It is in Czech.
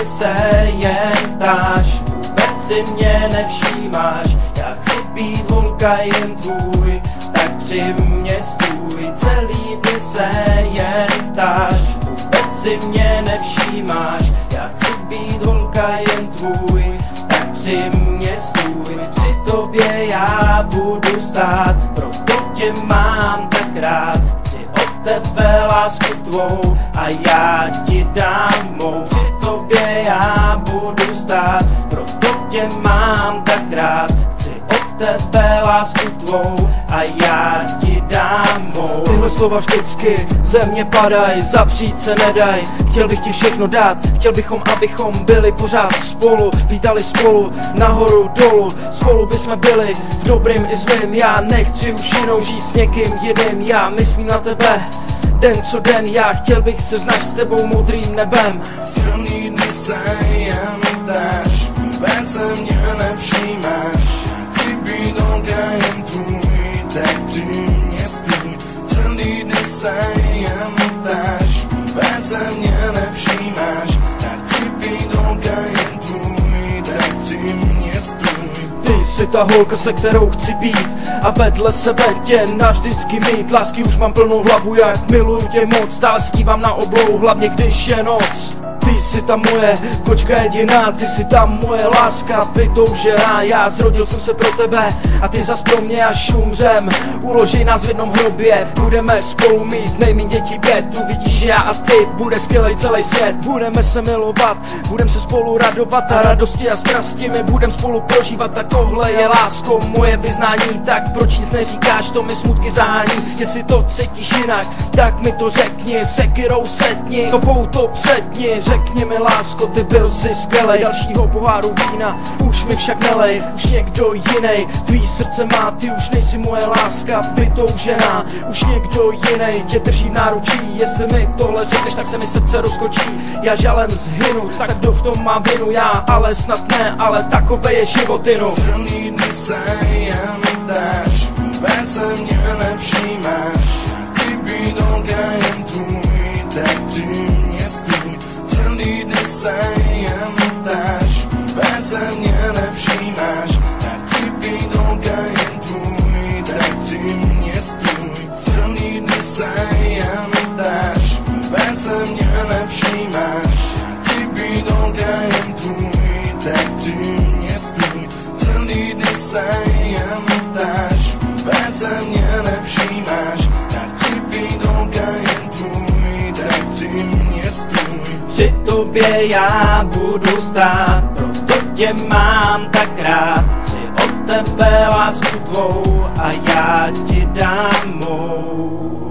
líbí se jen táž, vůbec si mě nevšímáš. Já chci být holka jen tvůj, tak při mě stůj. Celý dny se jen táž, vůbec si mě nevšímáš. Já chci být holka jen tvůj, tak při mě stůj. Při tobě já budu stát, proto tě mám tak rád. Chci od tebe lásku tvou a já ti dám mou. Při tobě já budu stát, proto tě mám tak rád. Chci od tebe lásku tvou a já ti dám mou. Tyhle slova vždycky ze mě padaj, zapřít se nedaj. Chtěl bych ti všechno dát, chtěl bychom, abychom byli pořád spolu. Lítali spolu, nahoru, dolů, spolu bychom byli v dobrým i zlým. Já nechci už jinou žít s někým jiným, já myslím na tebe den co den. Já chtěl bych se znaš s tebou modrým nebem. Silný dny se jen dáš, vůbec se mě nevšímáš. Chci být holka jen tvůj, tak při mě stůj. Celý dny se jen dáš, vůbec se mě nevšímáš. Já chci být holka jen tvůj, tak při mě stůj. Ty jsi ta holka, se kterou chci být a vedle sebe tě navždycky mít. Lásky už mám plnou hlavu, jak miluju tě moc. Stále skývám na oblou, hlavně když je noc. Ty jsi ta moje kočka jediná, ty jsi ta moje láska vytoužená. Já zrodil jsem se pro tebe a ty zas pro mě, až umřem. Uložej nás v jednom hrobě, budeme spolu mít nejmíň děti 5. Uvidíš, že já a ty, bude skvělej celý svět. Budeme se milovat, budeme se spolu radovat a radosti a strasti my budeme spolu prožívat. Tak tohle je lásko, moje vyznání, tak proč nic neříkáš, to mi smutky zahání. Jestli to cítíš jinak, tak mi to řekni, sekyrou setni, to pouto předni. Řekni mi lásko, ty byl jsi skvělej, dalšího poháru vína už mi však nelej, už někdo jinej tvý srdce má, ty už nejsi moje láska vytoužená, už někdo jinej tě drží v náručí. Jestli mi tohle řekneš, tak se mi srdce rozkočí, já žalem zhynu, tak kdo v tom má vinu? Já ale snad ne, ale takové je život inu. Silný dny se jen dáš, vůbec se mě nevšímáš. Chci být holka jen tvůj, tak při mě stůj. Celý dny se jen dáš, vůbec se mě nevšímáš. Já chci být holka jen tvůj, tak při mě stůj. Celý dny se jen dáš, vůbec se mě nevšímáš. Já chci být holka jen tvůj, tak při mě stůj. Celý dny se jen dáš, vůbec se mě nevšímáš. Já chci být holka jen tvůj, tak při mě stůj. Při tobě já budu stát, proto tě mám tak rád. Chci od tebe lásku tvou a já ti dám mou.